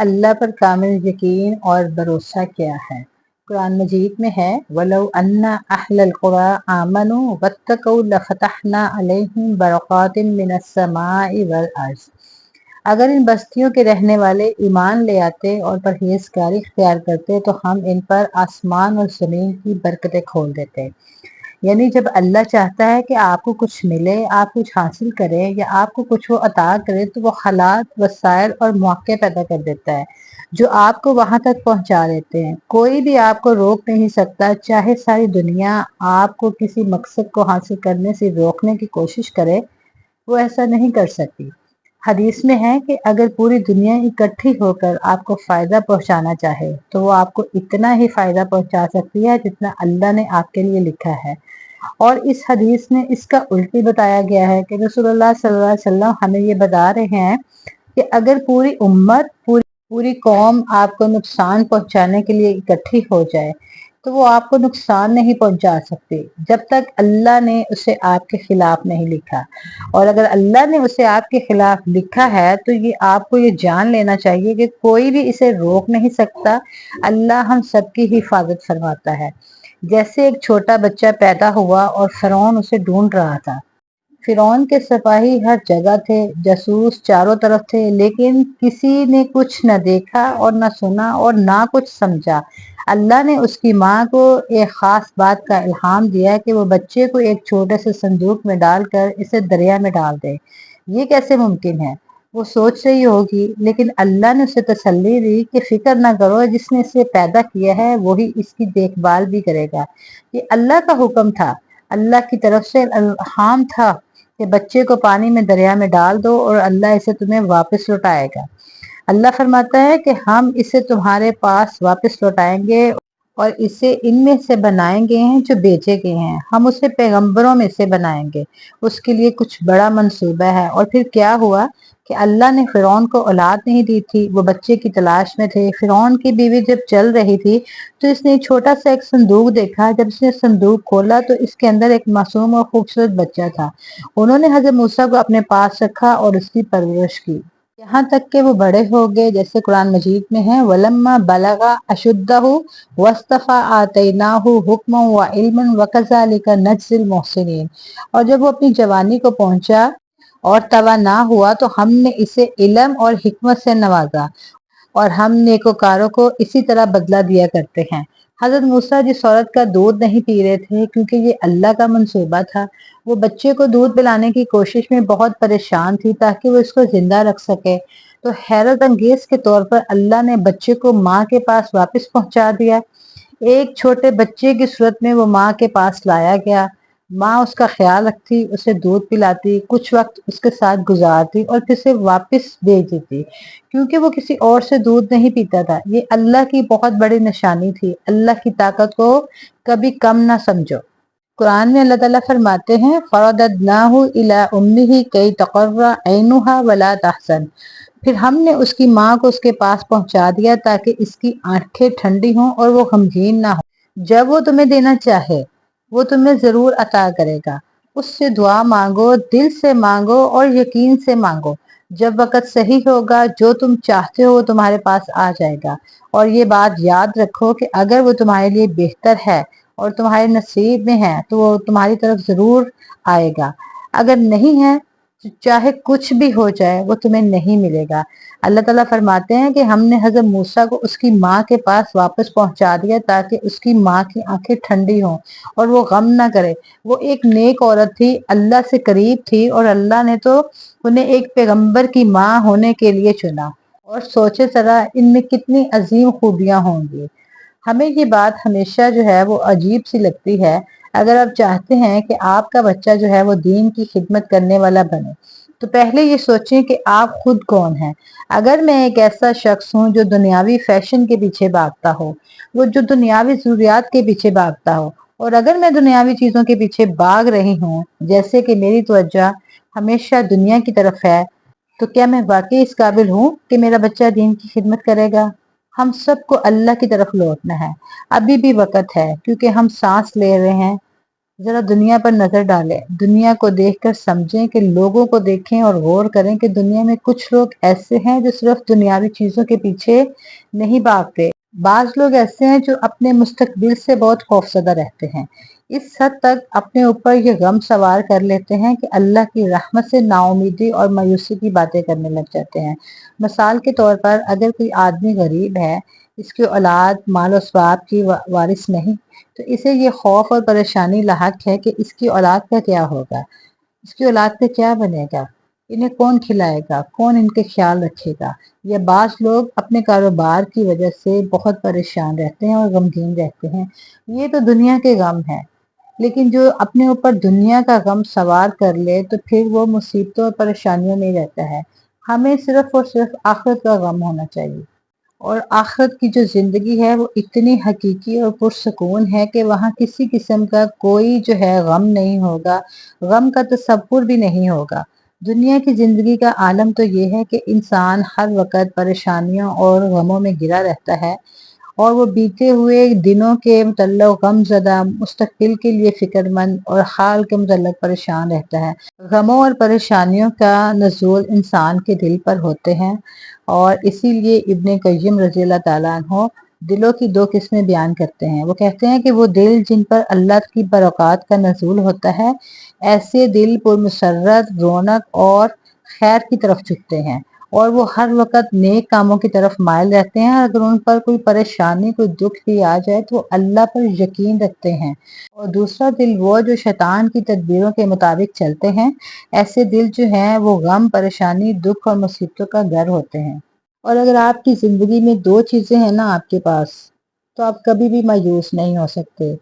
اللہ پر कामिल यकीन और भरोसा क्या है। कुरान मजीद में है वलो अन्ना अहलल कुरा आमनु वत्तकौ लफतहना अलैहिम बरकातिम मिनस समाई वल अर्ज़। अगर इन बस्तियों के रहने वाले ईमान ले आते और परहेजगारी इख्तियार करते तो हम इन पर आसमान और ज़मीन की बरकतें खोल देते। यानी जब अल्लाह चाहता है कि आपको कुछ मिले, आप कुछ हासिल करें या आपको कुछ वो अता करे तो वो हालात, वसाइल और मौके पैदा कर देता है जो आपको वहां तक पहुंचा देते हैं। कोई भी आपको रोक नहीं सकता, चाहे सारी दुनिया आपको किसी मकसद को हासिल करने से रोकने की कोशिश करे, वो ऐसा नहीं कर सकती। हदीस में है कि अगर पूरी दुनिया इकट्ठी होकर आपको फायदा पहुंचाना चाहे तो वो आपको इतना ही फायदा पहुंचा सकती है जितना अल्लाह ने आपके लिए लिखा है। और इस हदीस में इसका उल्टी बताया गया है कि रसूलुल्लाह सल्लल्लाहु अलैहि वसल्लम हमें ये बता रहे हैं कि अगर पूरी उम्मत, पूरी कौम आपको नुकसान पहुंचाने के लिए इकट्ठी हो जाए तो वो आपको नुकसान नहीं पहुंचा सकती जब तक अल्लाह ने उसे आपके खिलाफ नहीं लिखा। और अगर अल्लाह ने उसे आपके खिलाफ लिखा है तो ये आपको ये जान लेना चाहिए कि कोई भी इसे रोक नहीं सकता। अल्लाह हम सबकी हिफाजत फरमाता है। जैसे एक छोटा बच्चा पैदा हुआ और फिरौन उसे ढूंढ रहा था। फिरौन के सिपाही हर जगह थे, जासूस चारों तरफ थे, लेकिन किसी ने कुछ न देखा और न सुना और ना कुछ समझा। अल्लाह ने उसकी माँ को एक खास बात का इल्हाम दिया कि वो बच्चे को एक छोटे से संदूक में डालकर इसे दरिया में डाल दे। ये कैसे मुमकिन है? वो सोच रही होगी, लेकिन अल्लाह ने उसे तसल्ली दी कि फिक्र ना करो, जिसने इसे पैदा किया है वही इसकी देखभाल भी करेगा। ये अल्लाह का हुक्म था, अल्लाह की तरफ से इल्हाम था कि बच्चे को पानी में दरिया में डाल दो और अल्लाह इसे तुम्हें वापस लौटाएगा। अल्लाह फरमाता है कि हम इसे तुम्हारे पास वापस लौटाएंगे और इसे इनमें से बनाएंगे हैं जो बेचे गए हैं। हम उसे पैगंबरों में से बनाएंगे। उसके लिए कुछ बड़ा मंसूबा है। और फिर क्या हुआ कि अल्लाह ने फिरौन को औलाद नहीं दी थी, वो बच्चे की तलाश में थे। फिरौन की बीवी जब चल रही थी तो इसने छोटा सा एक संदूक देखा। जब इसने संदूक खोला तो इसके अंदर एक मासूम और खूबसूरत बच्चा था। उन्होंने हजरत मूसा को अपने पास रखा और उसकी परवरिश की, यहाँ तक कि वो बड़े हो गए। जैसे कुरान मजीद में है वलम्मा बलगा अशुद्धहु वस्तफा आतैनाहु हुक्मन व इल्मन व कज़ालिका नज्जिल मोहसिनीन। और जब वो अपनी जवानी को पहुंचा और तवा ना हुआ तो हमने इसे इल्म और हिकमत से नवाजा और हम नेकोकारों को इसी तरह बदला दिया करते हैं। हजरत मूसा जिस औरत का दूध नहीं पी रहे थे क्योंकि ये अल्लाह का मंसूबा था, वो बच्चे को दूध पिलाने की कोशिश में बहुत परेशान थी ताकि वो इसको जिंदा रख सके। तो हैरत अंगेज के तौर पर अल्लाह ने बच्चे को माँ के पास वापस पहुंचा दिया। एक छोटे बच्चे की सूरत में वो माँ के पास लाया गया। माँ उसका ख्याल रखती, उसे दूध पिलाती, कुछ वक्त उसके साथ गुजारती और फिर से वापस भेज देती क्योंकि वो किसी और से दूध नहीं पीता था। ये अल्लाह की बहुत बड़ी निशानी थी। अल्लाह की ताकत को कभी कम ना समझो। कुरान में अल्लाह ताला फरमाते हैं फरददनाहु इला उम्मिही कई तकर्रा ऐनुहा वला तहसन। फिर हमने उसकी माँ को उसके पास पहुंचा दिया ताकि इसकी आंखें ठंडी हों और वो गमगीन ना हो। जब वो तुम्हें देना चाहे वो तुम्हें जरूर अता करेगा। उससे दुआ मांगो, दिल से मांगो और यकीन से मांगो। जब वक़्त सही होगा जो तुम चाहते हो वो तुम्हारे पास आ जाएगा। और ये बात याद रखो कि अगर वो तुम्हारे लिए बेहतर है और तुम्हारे नसीब में है तो वो तुम्हारी तरफ जरूर आएगा। अगर नहीं है तो चाहे कुछ भी हो जाए वो तुम्हें नहीं मिलेगा। अल्लाह ताला फरमाते हैं कि हमने हजरत मूसा को उसकी माँ के पास वापस पहुंचा दिया ताकि उसकी माँ की आंखें ठंडी हों और वो गम ना करे। वो एक नेक औरत थी, अल्लाह से करीब थी और अल्लाह ने तो उन्हें एक पैगंबर की माँ होने के लिए चुना। और सोचे जरा इनमें कितनी अजीम खूबियां होंगी। हमें ये बात हमेशा जो है वो अजीब सी लगती है। अगर आप चाहते हैं कि आपका बच्चा जो है वो दीन की खिदमत करने वाला बने तो पहले ये सोचें कि आप खुद कौन हैं। अगर मैं एक ऐसा शख्स हूँ जो दुनियावी फैशन के पीछे भागता हो, वो जो दुनियावी जरूरियात के पीछे भागता हो, और अगर मैं दुनियावी चीजों के पीछे भाग रही हूँ जैसे कि मेरी तवज्जो हमेशा दुनिया की तरफ है, तो क्या मैं वाकई इस काबिल हूँ कि मेरा बच्चा दीन की खिदमत करेगा? हम सबको अल्लाह की तरफ लौटना है। अभी भी वक्त है क्योंकि हम सांस ले रहे हैं, ذرا دنیا پر نظر ڈالیں، دنیا کو دیکھ کر سمجھیں کہ لوگوں کو دیکھیں اور غور کریں کہ دنیا میں کچھ لوگ ایسے ہیں جو صرف دنیاوی چیزوں کے پیچھے نہیں بھاگتے، بعض لوگ ایسے ہیں جو اپنے مستقبل سے بہت خوفزدہ رہتے ہیں، اس حد تک اپنے اوپر یہ غم سوار کر لیتے ہیں کہ اللہ کی رحمت سے نا امیدی اور مایوسی کی باتیں کرنے لگ جاتے ہیں۔ مثال کے طور پر اگر کوئی آدمی غریب ہے، اس کی اولاد مال و اسباب کی وارث نہیں، تو اسے یہ خوف اور پریشانی لاحق ہے کہ اس کی اولاد کا کیا ہوگا، اس کی اولاد کا کیا بنے گا، انہیں کون کھلائے گا، کون ان کے خیال رکھے گا۔ یا بعض لوگ اپنے کاروبار کی وجہ سے بہت پریشان رہتے ہیں اور غمگین رہتے ہیں، یہ تو دنیا کے غم ہے، لیکن جو اپنے اوپر دنیا کا غم سوار کر لے تو پھر وہ مصیبتوں اور پریشانیوں میں رہتا ہے۔ ہمیں صرف اور صرف آخرت کا غم ہونا چاہیے، اور آخرت کی جو زندگی ہے وہ اتنی حقیقی اور پرسکون ہے کہ وہاں کسی قسم کا کوئی جو ہے غم نہیں ہوگا، غم کا تصور بھی نہیں ہوگا۔ دنیا کی زندگی کا عالم تو یہ ہے کہ انسان ہر وقت پریشانیوں اور غموں میں گھرا رہتا ہے، اور وہ بیتے ہوئے دنوں کے متعلق غم زدہ، مستقبل کے لیے فکر مند اور حال کے متعلق پریشان رہتا ہے۔ غموں اور پریشانیوں کا نزول انسان کے دل پر ہوتے ہیں، اور اسی لیے ابن قیم رضی اللہ تعالیٰ عنہ دلوں کی دو قسمیں بیان کرتے ہیں۔ وہ کہتے ہیں کہ وہ دل جن پر اللہ کی برکات کا نزول ہوتا ہے، ایسے دل پر مسرت، رونق اور خیر کی طرف جھکتے ہیں، اور وہ ہر وقت نیک کاموں کی طرف مائل رہتے ہیں، اور اگر ان پر کوئی پریشانی، کوئی دکھ بھی آ جائے تو وہ اللہ پر یقین رکھتے ہیں۔ اور دوسرا دل وہ جو شیطان کی تدبیروں کے مطابق چلتے ہیں، ایسے دل جو ہیں وہ غم، پریشانی، دکھ اور مصیبتوں کا گھر ہوتے ہیں۔ اور اگر آپ کی زندگی میں دو چیزیں ہیں نا آپ کے پاس، تو آپ کبھی بھی مایوس نہیں ہو سکتے۔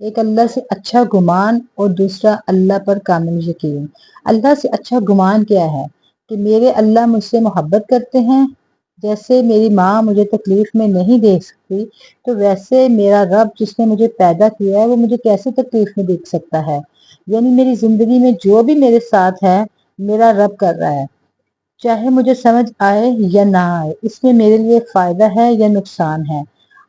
ایک اللہ سے اچھا گمان اور دوسرا اللہ پر کامل یقین۔ اللہ سے اچھا گمان کیا ہے؟ کہ میرے اللہ مجھ سے محبت کرتے ہیں، جیسے میری ماں مجھے تکلیف میں نہیں دیکھ سکتی، تو ویسے میرا رب جس نے مجھے پیدا کیا ہے وہ مجھے کیسے تکلیف میں دیکھ سکتا ہے؟ یعنی میری زندگی میں جو بھی میرے ساتھ ہے میرا رب کر رہا ہے، چاہے مجھے سمجھ آئے یا نہ آئے، اس میں میرے لیے فائدہ ہے یا نقصان ہے۔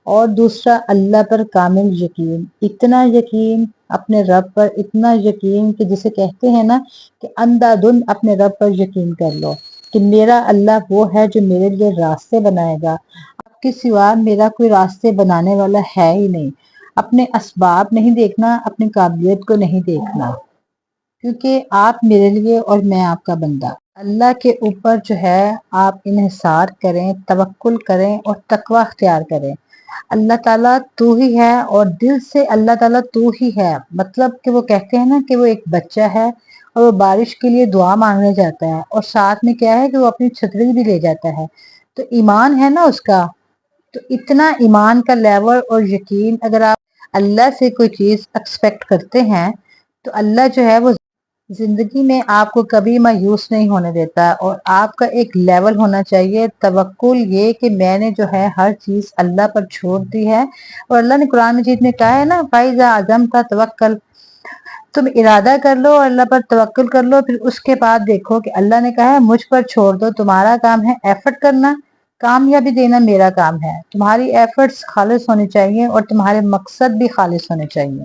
اور دوسرا اللہ پر کامل یقین، اتنا یقین اپنے رب پر، اتنا یقین کہ جسے کہتے ہیں نا کہ اندھا دھند اپنے رب پر یقین کر لو کہ میرا اللہ وہ ہے جو میرے لیے راستے بنائے گا، آپ کے سوا میرا کوئی راستے بنانے والا ہے ہی نہیں۔ اپنے اسباب نہیں دیکھنا، اپنی قابلیت کو نہیں دیکھنا، کیونکہ آپ میرے لیے اور میں آپ کا بندہ۔ اللہ کے اوپر جو ہے آپ انحصار کریں، توکل کریں اور تقوی اختیار کریں۔ اللہ تعالیٰ تو ہی ہے، اور دل سے اللہ تعالیٰ تو ہی ہے، مطلب کہ وہ کہتے ہیں نا کہ وہ ایک بچہ ہے اور وہ بارش کے لیے دعا مانگنے جاتا ہے، اور ساتھ میں کیا ہے کہ وہ اپنی چھتری بھی لے جاتا ہے، تو ایمان ہے نا اس کا۔ تو اتنا ایمان کا لیول اور یقین، اگر آپ اللہ سے کوئی چیز ایکسپیکٹ کرتے ہیں تو اللہ جو ہے وہ زندگی میں آپ کو کبھی مایوس نہیں ہونے دیتا، اور آپ کا ایک لیول ہونا چاہیے توکل، یہ کہ میں نے جو ہے ہر چیز اللہ پر چھوڑ دی ہے۔ اور اللہ نے قرآن مجید میں کہا ہے نا فَإِذَا عَزَمْتَ تَوَكَّلْ، تم ارادہ کر لو اور اللہ پر توکل کر لو، پھر اس کے بعد دیکھو کہ اللہ نے کہا ہے مجھ پر چھوڑ دو، تمہارا کام ہے ایفرٹ کرنا، کامیابی دینا میرا کام ہے، تمہاری ایفرٹس خالص ہونی چاہیے اور تمہارے مقصد بھی خالص ہونے چاہیے۔